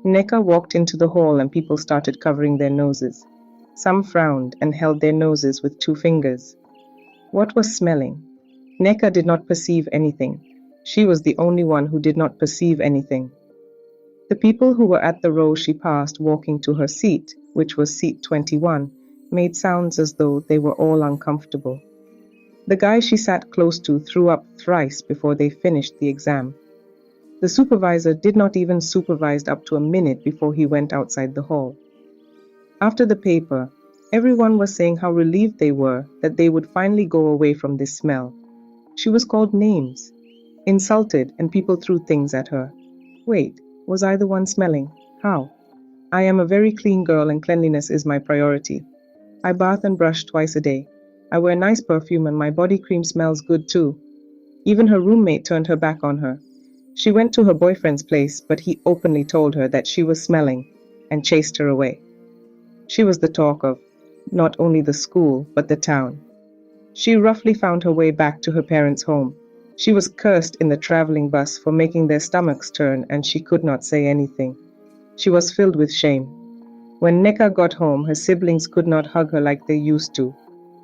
Neca walked into the hall and people started covering their noses. Some frowned and held their noses with 2 fingers. What was smelling? Neca did not perceive anything. She was the only one who did not perceive anything. The people who were at the row she passed walking to her seat, which was seat 21, made sounds as though they were all uncomfortable. The guy she sat close to threw up thrice before they finished the exam. The supervisor did not even supervise up to a minute before he went outside the hall. After the paper, everyone was saying how relieved they were that they would finally go away from this smell. She was called names, insulted, and people threw things at her. Wait, was I the one smelling? How? I am a very clean girl and cleanliness is my priority. I bath and brush twice a day. I wear nice perfume and my body cream smells good too. Even her roommate turned her back on her. She went to her boyfriend's place, but he openly told her that she was smelling and chased her away. She was the talk of not only the school, but the town. She roughly found her way back to her parents' home. She was cursed in the traveling bus for making their stomachs turn, and she could not say anything. She was filled with shame. When Neca got home, her siblings could not hug her like they used to,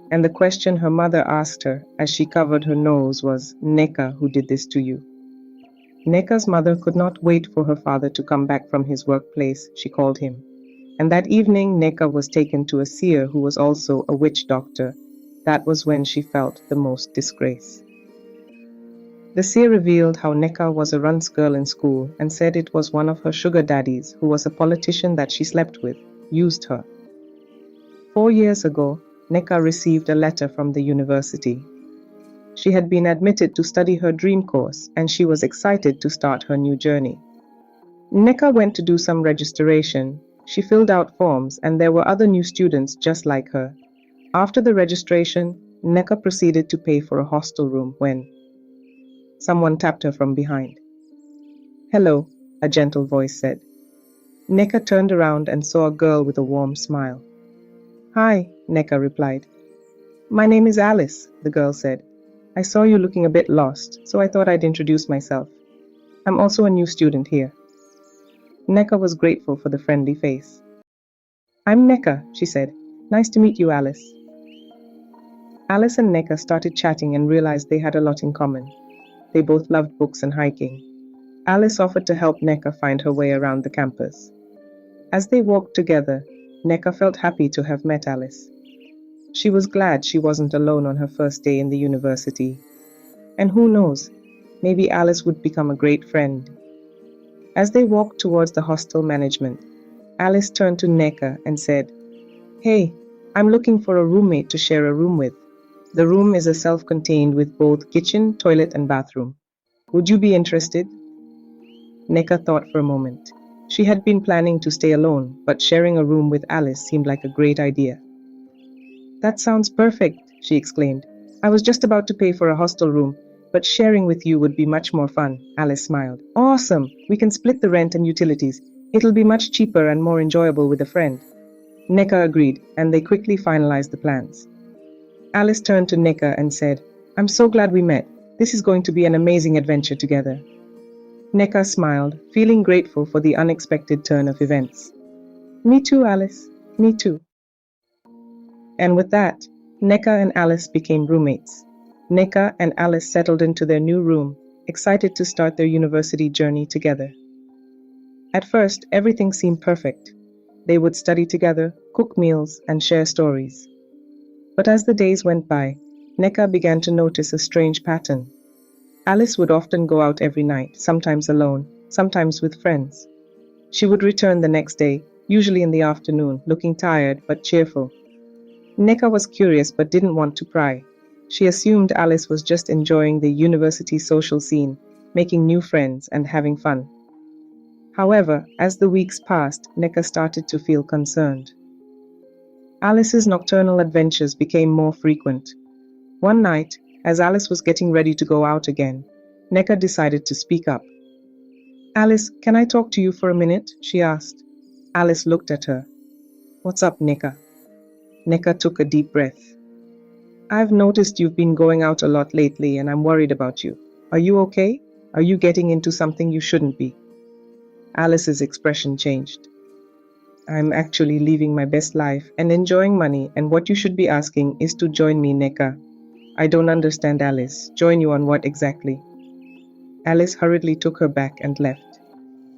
and the question her mother asked her as she covered her nose was, "Neca, who did this to you?" Neca's mother could not wait for her father to come back from his workplace, she called him. And that evening, Neca was taken to a seer who was also a witch doctor. That was when she felt the most disgrace. The seer revealed how Neca was a runce girl in school and said it was one of her sugar daddies, who was a politician that she slept with, used her. 4 years ago, Neca received a letter from the university. She had been admitted to study her dream course, and she was excited to start her new journey. Neca went to do some registration. She filled out forms, and there were other new students just like her. After the registration, Neca proceeded to pay for a hostel room when someone tapped her from behind. "Hello," a gentle voice said. Neca turned around and saw a girl with a warm smile. "Hi," Neca replied. "My name is Alice," the girl said. "I saw you looking a bit lost, so I thought I'd introduce myself. I'm also a new student here." Neca was grateful for the friendly face. "I'm Neca," she said. "Nice to meet you, Alice." Alice and Neca started chatting and realized they had a lot in common. They both loved books and hiking. Alice offered to help Neca find her way around the campus. As they walked together, Neca felt happy to have met Alice. She was glad she wasn't alone on her first day in the university. And who knows, maybe Alice would become a great friend. As they walked towards the hostel management, Alice turned to Neca and said, "Hey, I'm looking for a roommate to share a room with. The room is a self-contained with both kitchen, toilet, and bathroom. Would you be interested?" Neca thought for a moment. She had been planning to stay alone, but sharing a room with Alice seemed like a great idea. "That sounds perfect," she exclaimed. "I was just about to pay for a hostel room, but sharing with you would be much more fun." Alice smiled. "Awesome! We can split the rent and utilities. It'll be much cheaper and more enjoyable with a friend." Neca agreed, and they quickly finalized the plans. Alice turned to Neca and said, "I'm so glad we met. This is going to be an amazing adventure together." Neca smiled, feeling grateful for the unexpected turn of events. "Me too, Alice. Me too." And with that, Neca and Alice became roommates. Neca and Alice settled into their new room, excited to start their university journey together. At first, everything seemed perfect. They would study together, cook meals, and share stories. But as the days went by, Neca began to notice a strange pattern. Alice would often go out every night, sometimes alone, sometimes with friends. She would return the next day, usually in the afternoon, looking tired but cheerful. Neca was curious but didn't want to pry. She assumed Alice was just enjoying the university social scene, making new friends and having fun. However, as the weeks passed, Neca started to feel concerned. Alice's nocturnal adventures became more frequent. One night, as Alice was getting ready to go out again, Neca decided to speak up. "Alice, can I talk to you for a minute?" she asked. Alice looked at her. "What's up, Neca?" Neca took a deep breath. "I've noticed you've been going out a lot lately and I'm worried about you. Are you okay? Are you getting into something you shouldn't be?" Alice's expression changed. I'm actually living my best life and enjoying money, and what you should be asking is to join me, Neca. I don't understand, Alice. Join you on what exactly? Alice hurriedly took her back and left.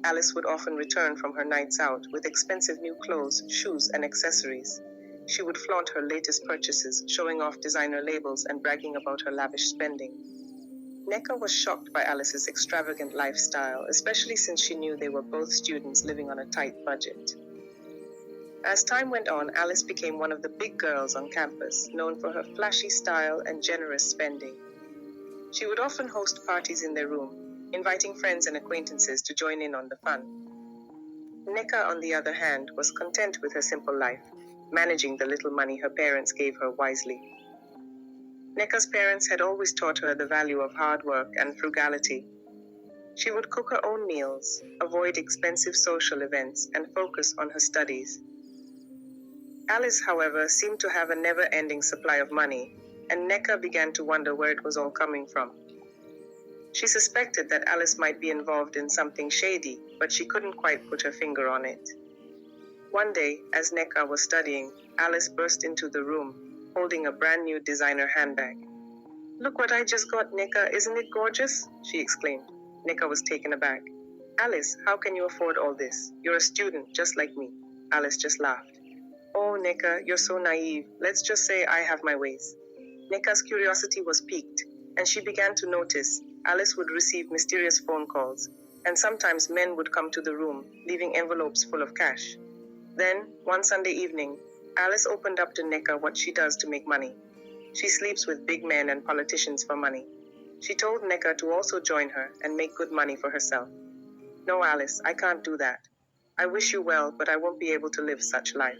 Alice would often return from her nights out with expensive new clothes, shoes, and accessories. She would flaunt her latest purchases, showing off designer labels and bragging about her lavish spending. Neca was shocked by Alice's extravagant lifestyle, especially since she knew they were both students living on a tight budget. As time went on, Alice became one of the big girls on campus, known for her flashy style and generous spending. She would often host parties in their room, inviting friends and acquaintances to join in on the fun. Neca, on the other hand, was content with her simple life, managing the little money her parents gave her wisely. Neca's parents had always taught her the value of hard work and frugality. She would cook her own meals, avoid expensive social events, and focus on her studies. Alice, however, seemed to have a never-ending supply of money, and Neca began to wonder where it was all coming from. She suspected that Alice might be involved in something shady, but she couldn't quite put her finger on it. One day, as Neca was studying, Alice burst into the room, holding a brand new designer handbag. "Look what I just got, Neca, isn't it gorgeous?" she exclaimed. Neca was taken aback. "Alice, how can you afford all this? You're a student, just like me." Alice just laughed. "Oh, Neca, you're so naive. Let's just say I have my ways." Neca's curiosity was piqued, and she began to notice Alice would receive mysterious phone calls, and sometimes men would come to the room, leaving envelopes full of cash. Then, one Sunday evening, Alice opened up to Neca what she does to make money. She sleeps with big men and politicians for money. She told Neca to also join her and make good money for herself. "No, Alice, I can't do that. I wish you well, but I won't be able to live such life."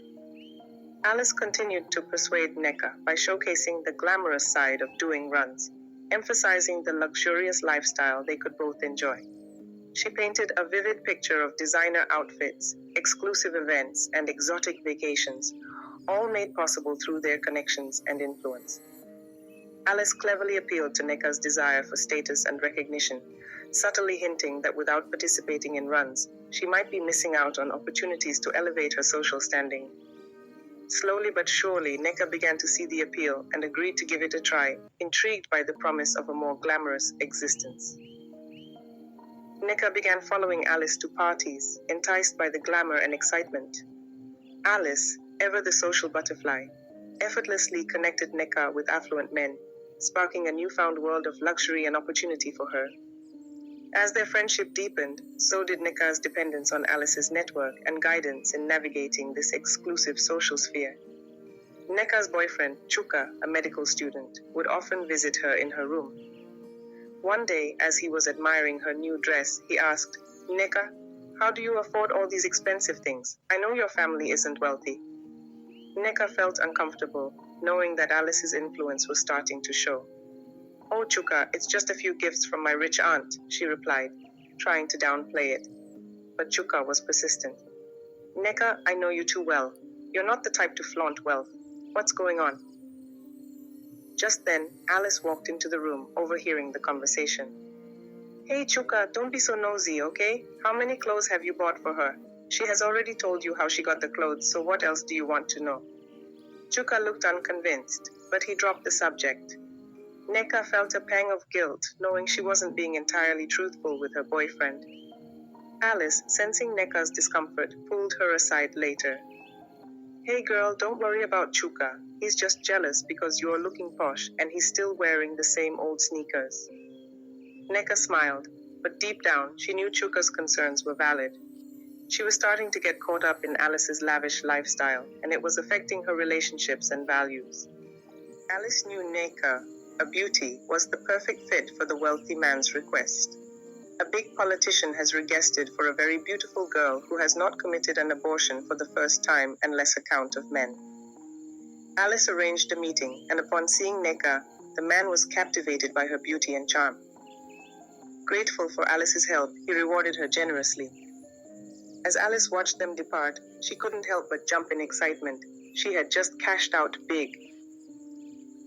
Alice continued to persuade Neca by showcasing the glamorous side of doing runs, emphasizing the luxurious lifestyle they could both enjoy. She painted a vivid picture of designer outfits, exclusive events, and exotic vacations, all made possible through their connections and influence. Alice cleverly appealed to Neca's desire for status and recognition, subtly hinting that without participating in runs, she might be missing out on opportunities to elevate her social standing. Slowly but surely, Neca began to see the appeal and agreed to give it a try, intrigued by the promise of a more glamorous existence. Neca began following Alice to parties, enticed by the glamour and excitement. Alice, ever the social butterfly, effortlessly connected Neca with affluent men, sparking a newfound world of luxury and opportunity for her. As their friendship deepened, so did Neca's dependence on Alice's network and guidance in navigating this exclusive social sphere. Neca's boyfriend, Chuka, a medical student, would often visit her in her room. One day, as he was admiring her new dress, he asked, "Neca, how do you afford all these expensive things? I know your family isn't wealthy." Neca felt uncomfortable, knowing that Alice's influence was starting to show. "Oh, Chuka, it's just a few gifts from my rich aunt," she replied, trying to downplay it. But Chuka was persistent. "Neca, I know you too well. You're not the type to flaunt wealth. What's going on?" Just then, Alice walked into the room, overhearing the conversation. "Hey, Chuka, don't be so nosy, okay? How many clothes have you bought for her? She has already told you how she got the clothes, so what else do you want to know?" Chuka looked unconvinced, but he dropped the subject. Neca felt a pang of guilt, knowing she wasn't being entirely truthful with her boyfriend. Alice, sensing Neca's discomfort, pulled her aside later. "Hey girl, don't worry about Chuka. He's just jealous because you're looking posh and he's still wearing the same old sneakers." Neca smiled, but deep down, she knew Chuka's concerns were valid. She was starting to get caught up in Alice's lavish lifestyle, and it was affecting her relationships and values. Alice knew Neca, a beauty, was the perfect fit for the wealthy man's request. A big politician has requested for a very beautiful girl who has not committed an abortion for the first time and less account of men. Alice arranged a meeting, and upon seeing Neca, the man was captivated by her beauty and charm. Grateful for Alice's help, he rewarded her generously. As Alice watched them depart, she couldn't help but jump in excitement. She had just cashed out big.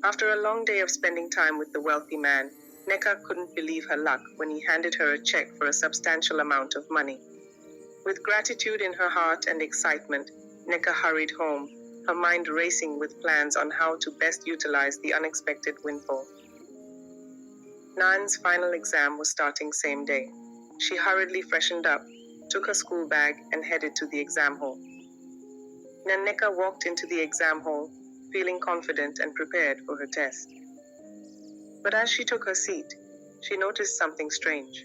After a long day of spending time with the wealthy man, Neca couldn't believe her luck when he handed her a check for a substantial amount of money. With gratitude in her heart and excitement, Neca hurried home, her mind racing with plans on how to best utilize the unexpected windfall. Nan's final exam was starting same day. She hurriedly freshened up, took her school bag, and headed to the exam hall. Neca walked into the exam hall, feeling confident and prepared for her test. But as she took her seat, she noticed something strange.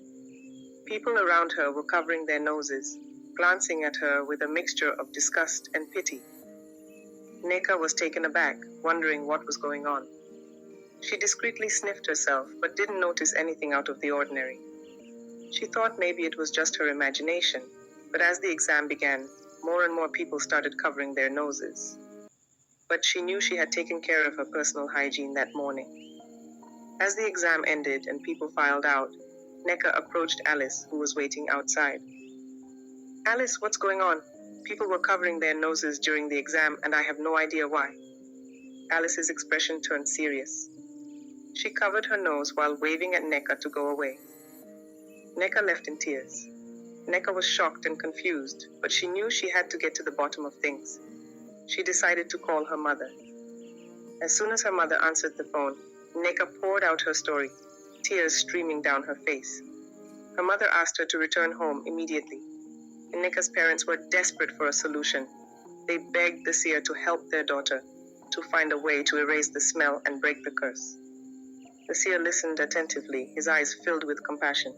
People around her were covering their noses, glancing at her with a mixture of disgust and pity. Neca was taken aback, wondering what was going on. She discreetly sniffed herself, but didn't notice anything out of the ordinary. She thought maybe it was just her imagination, but as the exam began, more and more people started covering their noses. But she knew she had taken care of her personal hygiene that morning. As the exam ended and people filed out, Neca approached Alice, who was waiting outside. "Alice, what's going on? People were covering their noses during the exam, and I have no idea why." Alice's expression turned serious. She covered her nose while waving at Neca to go away. Neca left in tears. Neca was shocked and confused, but she knew she had to get to the bottom of things. She decided to call her mother. As soon as her mother answered the phone, Neca poured out her story, tears streaming down her face. Her mother asked her to return home immediately. And Neca's parents were desperate for a solution. They begged the seer to help their daughter, to find a way to erase the smell and break the curse. The seer listened attentively, his eyes filled with compassion.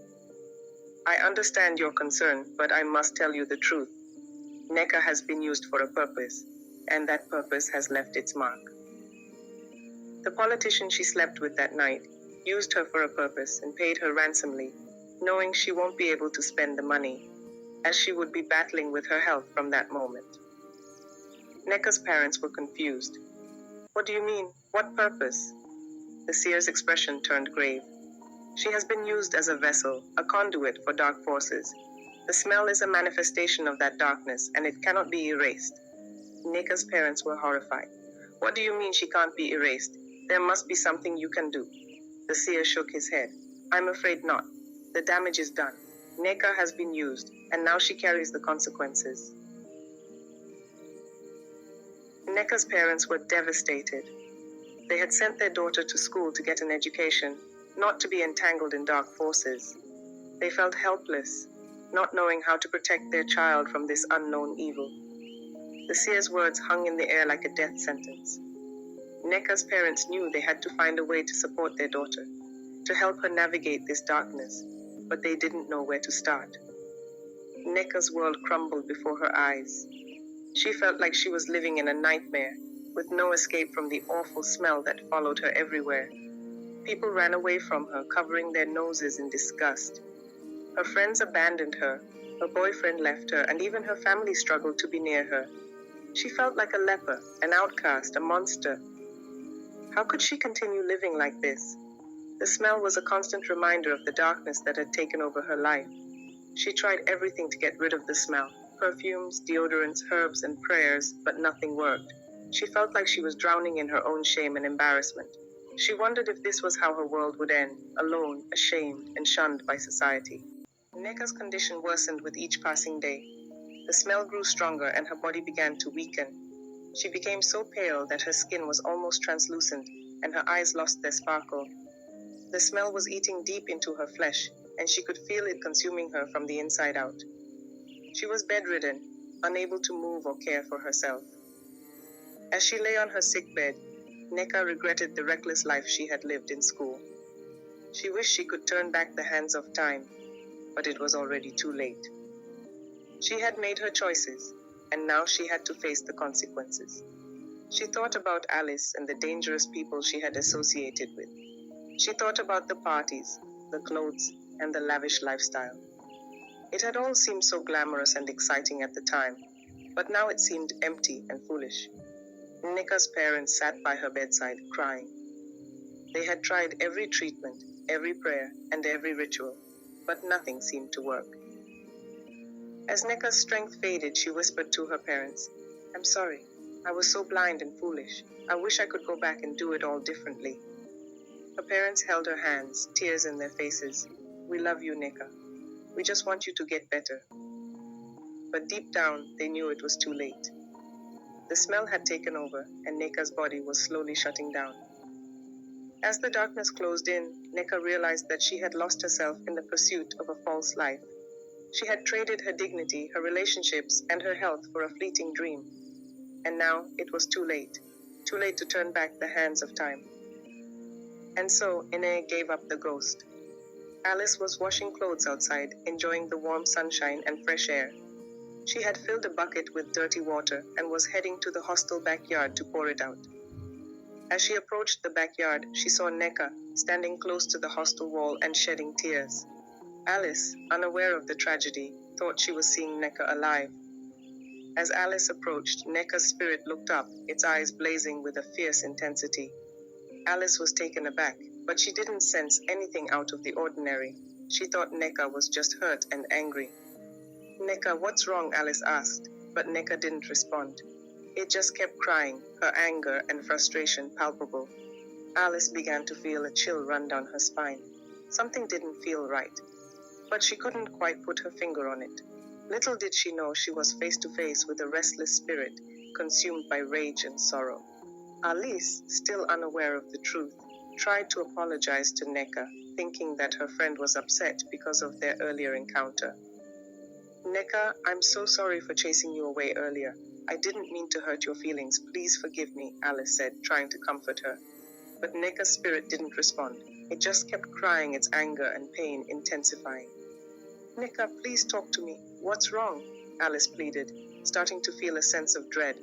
"I understand your concern, but I must tell you the truth. Neca has been used for a purpose, and that purpose has left its mark." The politician she slept with that night used her for a purpose and paid her ransomly, knowing she won't be able to spend the money, as she would be battling with her health from that moment. Neca's parents were confused. "What do you mean? What purpose?" The seer's expression turned grave. "She has been used as a vessel, a conduit for dark forces. The smell is a manifestation of that darkness, and it cannot be erased." Neca's parents were horrified. "What do you mean she can't be erased? There must be something you can do." The seer shook his head. "I'm afraid not. The damage is done. Neca has been used, and now she carries the consequences." Neca's parents were devastated. They had sent their daughter to school to get an education, not to be entangled in dark forces. They felt helpless, not knowing how to protect their child from this unknown evil. The seer's words hung in the air like a death sentence. Neca's parents knew they had to find a way to support their daughter, to help her navigate this darkness, but they didn't know where to start. Neca's world crumbled before her eyes. She felt like she was living in a nightmare, with no escape from the awful smell that followed her everywhere. People ran away from her, covering their noses in disgust. Her friends abandoned her, her boyfriend left her, and even her family struggled to be near her. She felt like a leper, an outcast, a monster. How could she continue living like this? The smell was a constant reminder of the darkness that had taken over her life. She tried everything to get rid of the smell, perfumes, deodorants, herbs, and prayers, but nothing worked. She felt like she was drowning in her own shame and embarrassment. She wondered if this was how her world would end, alone, ashamed, and shunned by society. Neca's condition worsened with each passing day. The smell grew stronger and her body began to weaken. She became so pale that her skin was almost translucent and her eyes lost their sparkle. The smell was eating deep into her flesh, and she could feel it consuming her from the inside out. She was bedridden, unable to move or care for herself. As she lay on her sickbed, Neca regretted the reckless life she had lived in school. She wished she could turn back the hands of time, but it was already too late. She had made her choices, and now she had to face the consequences. She thought about Alice and the dangerous people she had associated with. She thought about the parties, the clothes, and the lavish lifestyle. It had all seemed so glamorous and exciting at the time, but now it seemed empty and foolish. Neca's parents sat by her bedside, crying. They had tried every treatment, every prayer, and every ritual, but nothing seemed to work. As Neca's strength faded, she whispered to her parents, "I'm sorry. I was so blind and foolish. I wish I could go back and do it all differently." Her parents held her hands, tears in their faces. "We love you, Neca. We just want you to get better." but deep down they knew it was too late. The smell had taken over, and Neca's body was slowly shutting down. As the darkness closed in, Neca realized that she had lost herself in the pursuit of a false life. She had traded her dignity, her relationships, and her health for a fleeting dream. And now it was too late to turn back the hands of time. And so Ine gave up the ghost. Alice was washing clothes outside, enjoying the warm sunshine and fresh air. She had filled a bucket with dirty water and was heading to the hostel backyard to pour it out. As she approached the backyard, she saw Neca standing close to the hostel wall and shedding tears. Alice, unaware of the tragedy, thought she was seeing Neca alive. As Alice approached, Neca's spirit looked up, its eyes blazing with a fierce intensity. Alice was taken aback, but she didn't sense anything out of the ordinary. She thought Neca was just hurt and angry. "Neca, what's wrong?" Alice asked, but Neca didn't respond. It just kept crying, her anger and frustration palpable. Alice began to feel a chill run down her spine. Something didn't feel right, but she couldn't quite put her finger on it. Little did she know she was face to face with a restless spirit, consumed by rage and sorrow. Alice, still unaware of the truth, tried to apologize to Neca, thinking that her friend was upset because of their earlier encounter. "Neca, I'm so sorry for chasing you away earlier. I didn't mean to hurt your feelings. Please forgive me," Alice said, trying to comfort her. But Neca's spirit didn't respond. It just kept crying, its anger and pain intensifying. "Neca, please talk to me. What's wrong?" Alice pleaded, starting to feel a sense of dread.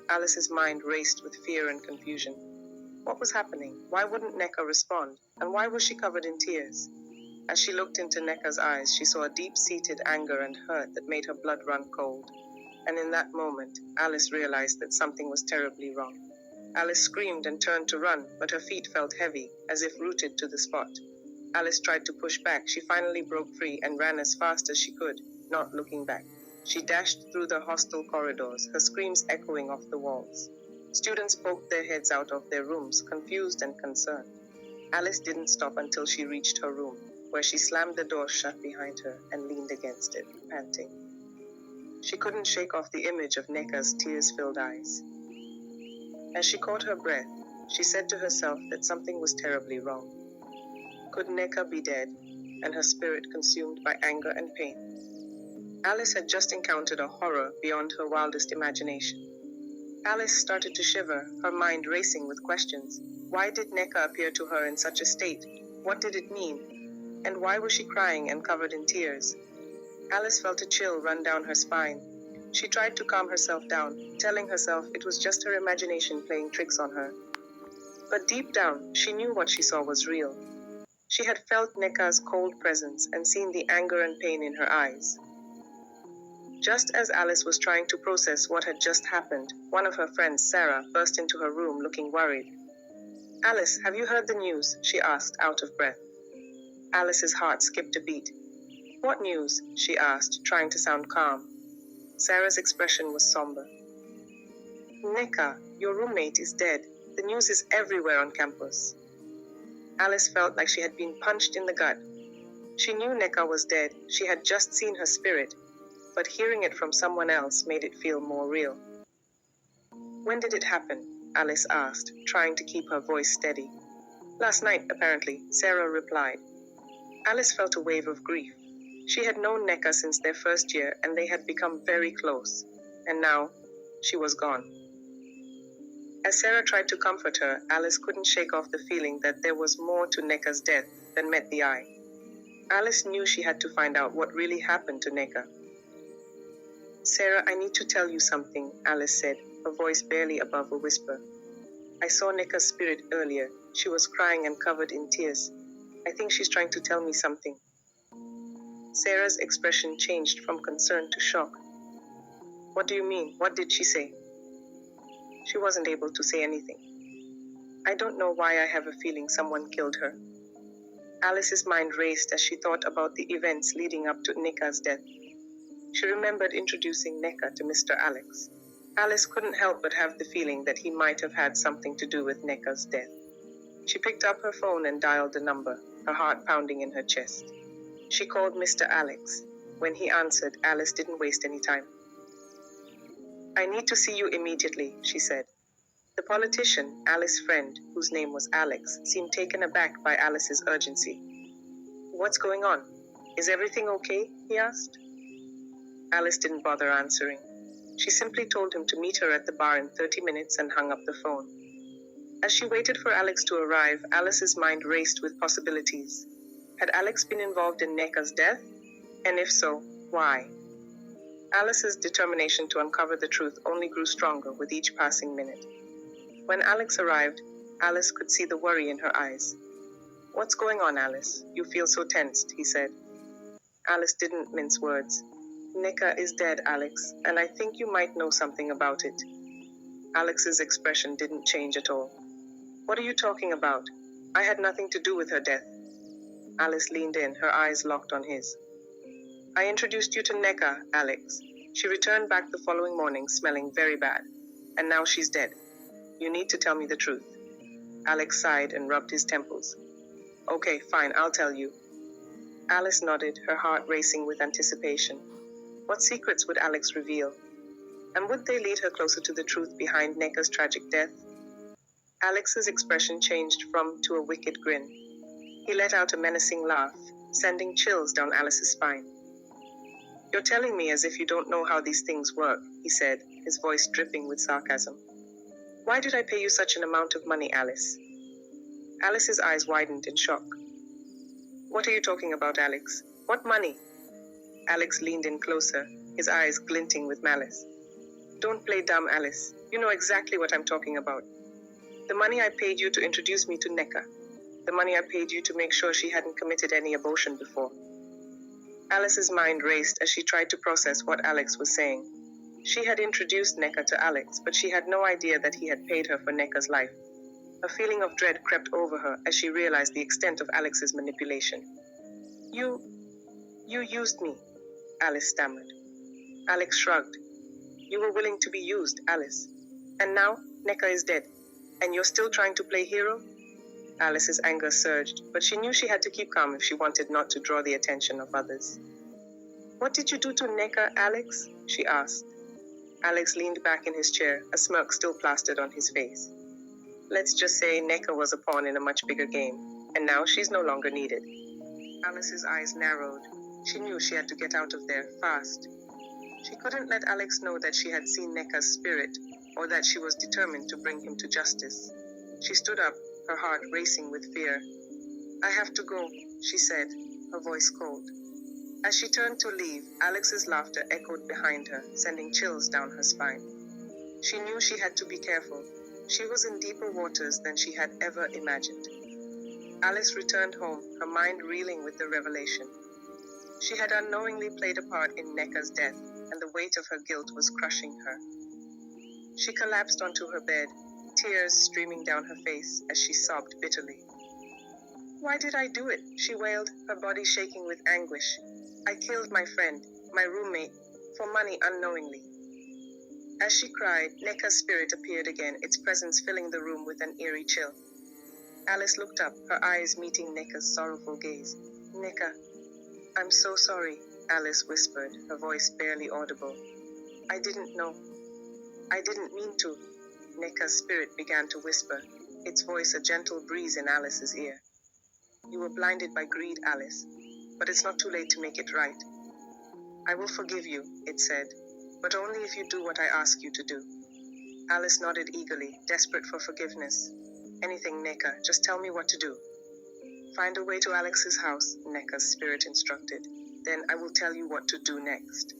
Alice's mind raced with fear and confusion. What was happening? Why wouldn't Neca respond? And why was she covered in tears? As she looked into Neca's eyes, she saw a deep-seated anger and hurt that made her blood run cold. And in that moment, Alice realized that something was terribly wrong. Alice screamed and turned to run, but her feet felt heavy, as if rooted to the spot. Alice tried to push back. She finally broke free and ran as fast as she could, not looking back. She dashed through the hostel corridors, her screams echoing off the walls. Students poked their heads out of their rooms, confused and concerned. Alice didn't stop until she reached her room, where she slammed the door shut behind her and leaned against it, panting. She couldn't shake off the image of Neca's tears-filled eyes. As she caught her breath, she said to herself that something was terribly wrong. Could Neca be dead, and her spirit consumed by anger and pain? Alice had just encountered a horror beyond her wildest imagination. Alice started to shiver, her mind racing with questions. Why did Neca appear to her in such a state? What did it mean? And why was she crying and covered in tears? Alice felt a chill run down her spine. She tried to calm herself down, telling herself it was just her imagination playing tricks on her. But deep down, she knew what she saw was real. She had felt Neca's cold presence and seen the anger and pain in her eyes. Just as Alice was trying to process what had just happened, one of her friends, Sarah, burst into her room looking worried. "Alice, have you heard the news?" she asked, out of breath. Alice's heart skipped a beat. "What news?" she asked, trying to sound calm. Sarah's expression was somber. "Neca, your roommate is dead. The news is everywhere on campus." Alice felt like she had been punched in the gut. She knew Neca was dead. She had just seen her spirit, but hearing it from someone else made it feel more real. "When did it happen?" Alice asked, trying to keep her voice steady. "Last night, apparently," Sarah replied. Alice felt a wave of grief. She had known Neca since their first year, and they had become very close. And now, she was gone. As Sarah tried to comfort her, Alice couldn't shake off the feeling that there was more to Neca's death than met the eye. Alice knew she had to find out what really happened to Neca. "Sarah, I need to tell you something," Alice said, her voice barely above a whisper. "I saw Neca's spirit earlier. She was crying and covered in tears. I think she's trying to tell me something." Sarah's expression changed from concern to shock. "What do you mean? What did she say?" She wasn't able to say anything. "I don't know why I have a feeling someone killed her." Alice's mind raced as she thought about the events leading up to Neca's death. She remembered introducing Neca to Mr. Alex. Alice couldn't help but have the feeling that he might have had something to do with Neca's death. She picked up her phone and dialed the number, her heart pounding in her chest. She called Mr. Alex. When he answered, Alice didn't waste any time. "I need to see you immediately," she said. The politician, Alice's friend, whose name was Alex, seemed taken aback by Alice's urgency. "What's going on? Is everything okay?" he asked. Alice didn't bother answering. She simply told him to meet her at the bar in 30 minutes and hung up the phone. As she waited for Alex to arrive, Alice's mind raced with possibilities. Had Alex been involved in Neca's death? And if so, why? Alice's determination to uncover the truth only grew stronger with each passing minute. When Alex arrived, Alice could see the worry in her eyes. "What's going on, Alice? You feel so tensed," he said. Alice didn't mince words. "Neca is dead, Alex, and I think you might know something about it." Alex's expression didn't change at all. "What are you talking about? I had nothing to do with her death." Alice leaned in, her eyes locked on his. "I introduced you to Neca, Alex. She returned back the following morning smelling very bad, and now she's dead. You need to tell me the truth." Alex sighed and rubbed his temples. "Okay, fine, I'll tell you." Alice nodded, her heart racing with anticipation. What secrets would Alex reveal? And would they lead her closer to the truth behind Neca's tragic death? Alex's expression changed to a wicked grin. He let out a menacing laugh, sending chills down Alice's spine. "You're telling me as if you don't know how these things work," he said, his voice dripping with sarcasm. "Why did I pay you such an amount of money, Alice?" Alice's eyes widened in shock. "What are you talking about, Alex? What money?" Alex leaned in closer, his eyes glinting with malice. "Don't play dumb, Alice. You know exactly what I'm talking about. The money I paid you to introduce me to Neca. The money I paid you to make sure she hadn't committed any abortion before." Alice's mind raced as she tried to process what Alex was saying. She had introduced Neca to Alex, but she had no idea that he had paid her for Neca's life. A feeling of dread crept over her as she realized the extent of Alex's manipulation. You used me," Alice stammered. Alex shrugged. "You were willing to be used, Alice. And now, Neca is dead, and you're still trying to play hero?" Alice's anger surged, but she knew she had to keep calm if she wanted not to draw the attention of others. "What did you do to Neca, Alex?" she asked. Alex leaned back in his chair, a smirk still plastered on his face. "Let's just say Neca was a pawn in a much bigger game, and now she's no longer needed." Alice's eyes narrowed. She knew she had to get out of there, fast. She couldn't let Alex know that she had seen Neca's spirit, or that she was determined to bring him to justice. She stood up, her heart racing with fear. "I have to go," she said, her voice cold. As she turned to leave, Alex's laughter echoed behind her, sending chills down her spine. She knew she had to be careful. She was in deeper waters than she had ever imagined. Alice returned home, her mind reeling with the revelation. She had unknowingly played a part in Neca's death, and the weight of her guilt was crushing her. She collapsed onto her bed, tears streaming down her face as she sobbed bitterly. "Why did I do it?" she wailed, her body shaking with anguish. "I killed my friend, my roommate, for money unknowingly." As she cried, Neca's spirit appeared again, its presence filling the room with an eerie chill. Alice looked up, her eyes meeting Neca's sorrowful gaze. "Neca, I'm so sorry," Alice whispered, her voice barely audible. "I didn't know. I didn't mean to." Neca's spirit began to whisper, its voice a gentle breeze in Alice's ear. "You were blinded by greed, Alice, but it's not too late to make it right." "I will forgive you," it said, "but only if you do what I ask you to do." Alice nodded eagerly, desperate for forgiveness. "Anything, Neca, just tell me what to do." "Find a way to Alex's house," Neca's spirit instructed. "Then I will tell you what to do next."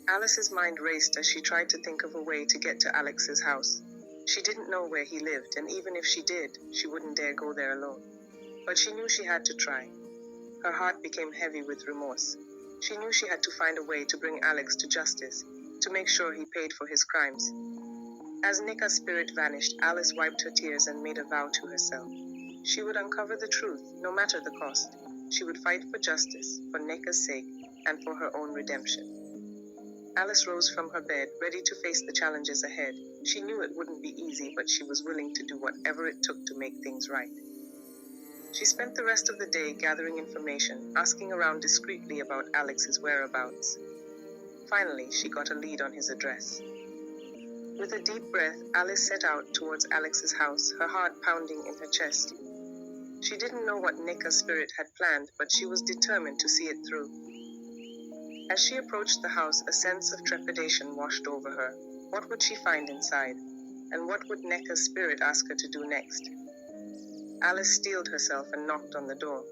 Alice's mind raced as she tried to think of a way to get to Alex's house. She didn't know where he lived, and even if she did, she wouldn't dare go there alone. But she knew she had to try. Her heart became heavy with remorse. She knew she had to find a way to bring Alex to justice, to make sure he paid for his crimes. As Neca's spirit vanished, Alice wiped her tears and made a vow to herself. She would uncover the truth, no matter the cost. She would fight for justice, for Neca's sake, and for her own redemption. Alice rose from her bed, ready to face the challenges ahead. She knew it wouldn't be easy, but she was willing to do whatever it took to make things right. She spent the rest of the day gathering information, asking around discreetly about Alex's whereabouts. Finally, she got a lead on his address. With a deep breath, Alice set out towards Alex's house, her heart pounding in her chest. She didn't know what Neca's spirit had planned, but she was determined to see it through. As she approached the house, a sense of trepidation washed over her. What would she find inside? And what would Neca's spirit ask her to do next? Alice steeled herself and knocked on the door.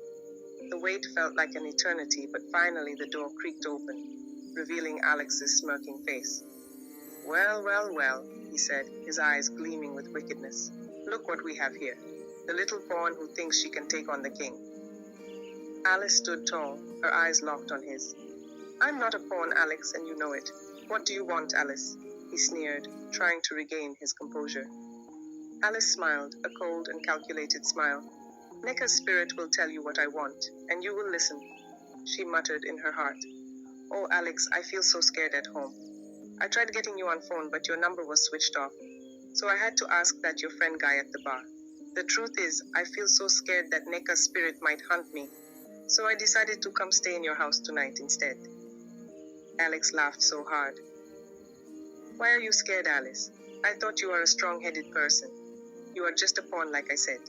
The wait felt like an eternity, but finally the door creaked open, revealing Alex's smirking face. "Well, well, well," he said, his eyes gleaming with wickedness. "Look what we have here. The little pawn who thinks she can take on the king." Alice stood tall, her eyes locked on his. "I'm not a pawn, Alex, and you know it. What do you want, Alice?" he sneered, trying to regain his composure. Alice smiled, a cold and calculated smile. "Neca's spirit will tell you what I want, and you will listen," she muttered in her heart. "Oh, Alex, I feel so scared at home. I tried getting you on phone, but your number was switched off. So I had to ask that your friend guy at the bar. The truth is, I feel so scared that Neca's spirit might hunt me. So I decided to come stay in your house tonight instead." Alex laughed so hard. "Why are you scared, Alice? I thought you are a strong-headed person. You are just a pawn, like I said."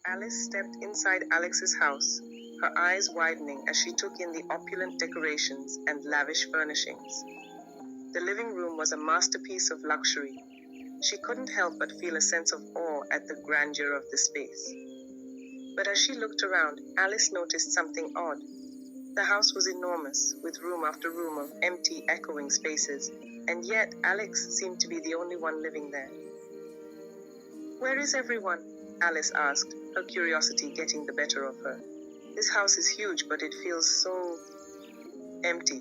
Alice stepped inside Alex's house, her eyes widening as she took in the opulent decorations and lavish furnishings. The living room was a masterpiece of luxury. She couldn't help but feel a sense of awe at the grandeur of the space. But as she looked around, Alice noticed something odd. The house was enormous, with room after room of empty, echoing spaces, and yet Alex seemed to be the only one living there. "Where is everyone?" Alice asked, her curiosity getting the better of her. "This house is huge, but it feels so empty."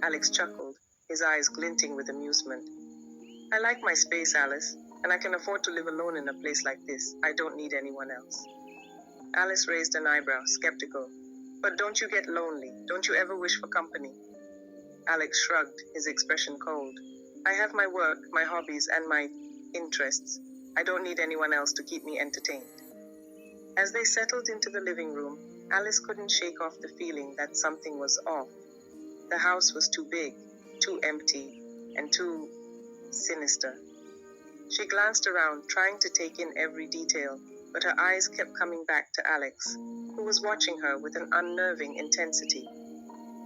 Alex chuckled, his eyes glinting with amusement. "I like my space, Alice, and I can afford to live alone in a place like this. I don't need anyone else." Alice raised an eyebrow, skeptical. "But don't you get lonely? Don't you ever wish for company?" Alex shrugged, his expression cold. "I have my work, my hobbies, and my interests. I don't need anyone else to keep me entertained." As they settled into the living room, Alice couldn't shake off the feeling that something was off. The house was too big, too empty, and too sinister. She glanced around, trying to take in every detail, but her eyes kept coming back to Alex, who was watching her with an unnerving intensity.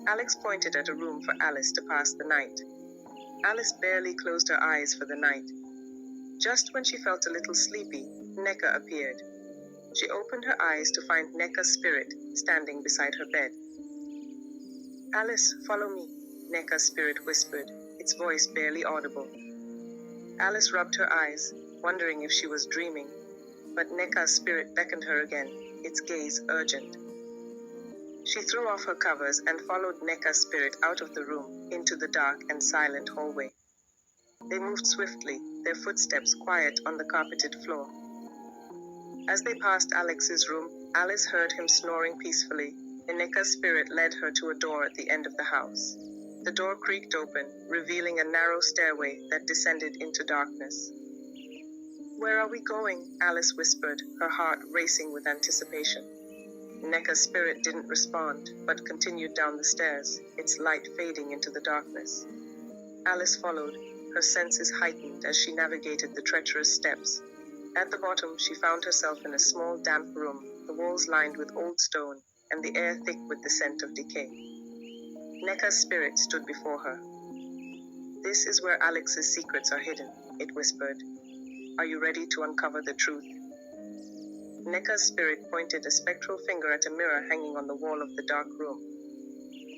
Alex pointed at a room for Alice to pass the night. Alice barely closed her eyes for the night. Just when she felt a little sleepy, Neca appeared. She opened her eyes to find Neca's spirit standing beside her bed. "Alice, follow me," Neca's spirit whispered, its voice barely audible. Alice rubbed her eyes, wondering if she was dreaming, but Neca's spirit beckoned her again, its gaze urgent. She threw off her covers and followed Neca's spirit out of the room, into the dark and silent hallway. They moved swiftly, their footsteps quiet on the carpeted floor. As they passed Alex's room, Alice heard him snoring peacefully, and Neca's spirit led her to a door at the end of the house. The door creaked open, revealing a narrow stairway that descended into darkness. "Where are we going?" Alice whispered, her heart racing with anticipation. Neca's spirit didn't respond, but continued down the stairs, its light fading into the darkness. Alice followed, her senses heightened as she navigated the treacherous steps. At the bottom, she found herself in a small, damp room, the walls lined with old stone, and the air thick with the scent of decay. Neca's spirit stood before her. "This is where Alex's secrets are hidden," it whispered. "Are you ready to uncover the truth?" Neca's spirit pointed a spectral finger at a mirror hanging on the wall of the dark room.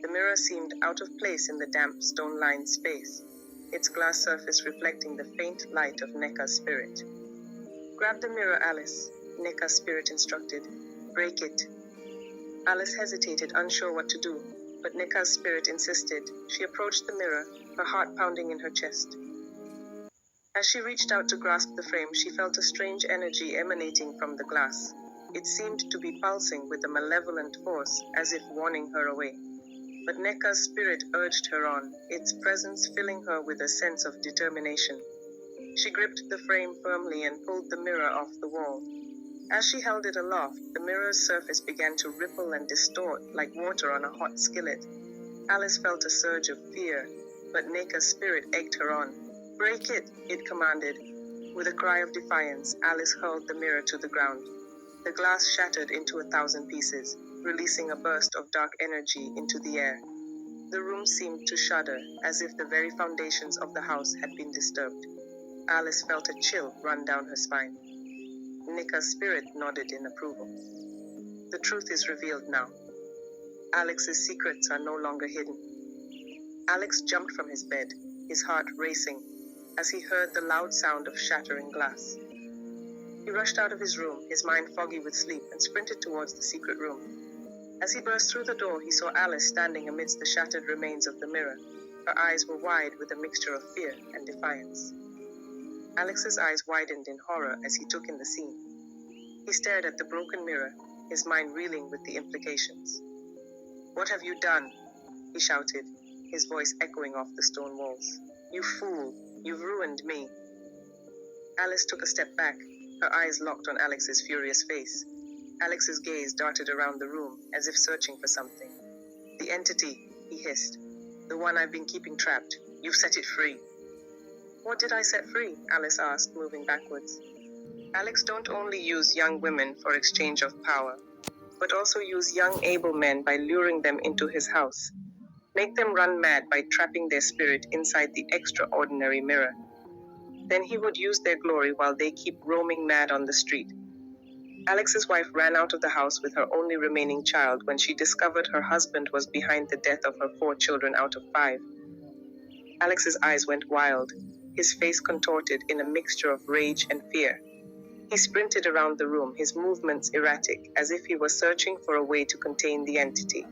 The mirror seemed out of place in the damp, stone-lined space, its glass surface reflecting the faint light of Neca's spirit. "Grab the mirror, Alice," Neca's spirit instructed. "Break it." Alice hesitated, unsure what to do, but Neca's spirit insisted. She approached the mirror, her heart pounding in her chest. As she reached out to grasp the frame, she felt a strange energy emanating from the glass. It seemed to be pulsing with a malevolent force, as if warning her away. But Neca's spirit urged her on, its presence filling her with a sense of determination. She gripped the frame firmly and pulled the mirror off the wall. As she held it aloft, the mirror's surface began to ripple and distort like water on a hot skillet. Alice felt a surge of fear, but Neca's spirit egged her on. "Break it," it commanded. With a cry of defiance, Alice hurled the mirror to the ground. The glass shattered into 1,000 pieces, releasing a burst of dark energy into the air. The room seemed to shudder, as if the very foundations of the house had been disturbed. Alice felt a chill run down her spine. Neca's spirit nodded in approval. The truth is revealed now. Alex's secrets are no longer hidden. Alex jumped from his bed, his heart racing, as he heard the loud sound of shattering glass. He rushed out of his room, his mind foggy with sleep, and sprinted towards the secret room. As he burst through the door, he saw Alice standing amidst the shattered remains of the mirror. Her eyes were wide with a mixture of fear and defiance. Alex's eyes widened in horror as he took in the scene. He stared at the broken mirror, his mind reeling with the implications. "What have you done?" he shouted, his voice echoing off the stone walls. "You fool! You've ruined me!" Alice took a step back, her eyes locked on Alex's furious face. Alex's gaze darted around the room, as if searching for something. "The entity," he hissed. "The one I've been keeping trapped. You've set it free." "What did I set free?" Alice asked, moving backwards. "Alex, don't only use young women for exchange of power, but also use young able men by luring them into his house. Make them run mad by trapping their spirit inside the extraordinary mirror. Then he would use their glory while they keep roaming mad on the street." Alex's wife ran out of the house with her only remaining child when she discovered her husband was behind the death of her 4 children out of 5. Alex's eyes went wild, his face contorted in a mixture of rage and fear. He sprinted around the room, his movements erratic, as if he was searching for a way to contain the entity.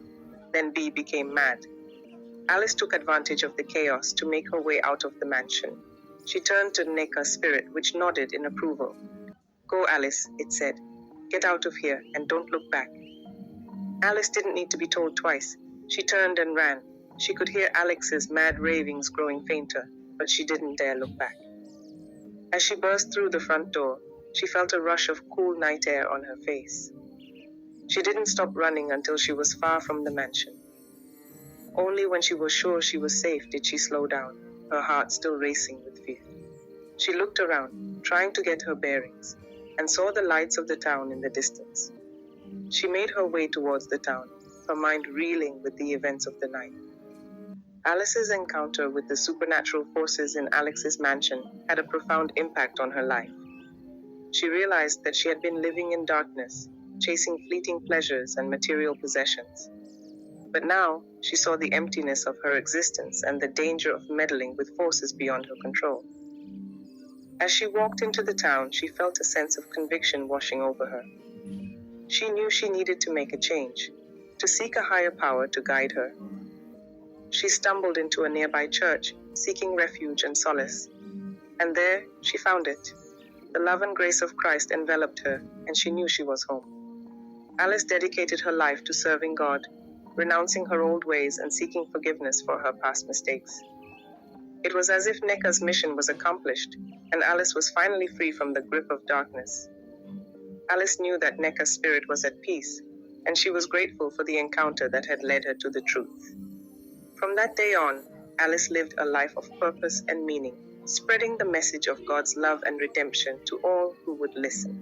Then Bee became mad. Alice took advantage of the chaos to make her way out of the mansion. She turned to Neca's spirit, which nodded in approval. "Go, Alice," it said. "Get out of here, and don't look back." Alice didn't need to be told twice. She turned and ran. She could hear Alex's mad ravings growing fainter, but she didn't dare look back. As she burst through the front door, she felt a rush of cool night air on her face. She didn't stop running until she was far from the mansion. Only when she was sure she was safe did she slow down, her heart still racing with fear. She looked around, trying to get her bearings, and saw the lights of the town in the distance. She made her way towards the town, her mind reeling with the events of the night. Alice's encounter with the supernatural forces in Alex's mansion had a profound impact on her life. She realized that she had been living in darkness, chasing fleeting pleasures and material possessions. But now, she saw the emptiness of her existence and the danger of meddling with forces beyond her control. As she walked into the town, she felt a sense of conviction washing over her. She knew she needed to make a change, to seek a higher power to guide her. She stumbled into a nearby church, seeking refuge and solace. And there, she found it. The love and grace of Christ enveloped her, and she knew she was home. Alice dedicated her life to serving God, renouncing her old ways and seeking forgiveness for her past mistakes. It was as if Neca's mission was accomplished, and Alice was finally free from the grip of darkness. Alice knew that Neca's spirit was at peace, and she was grateful for the encounter that had led her to the truth. From that day on, Alice lived a life of purpose and meaning, spreading the message of God's love and redemption to all who would listen.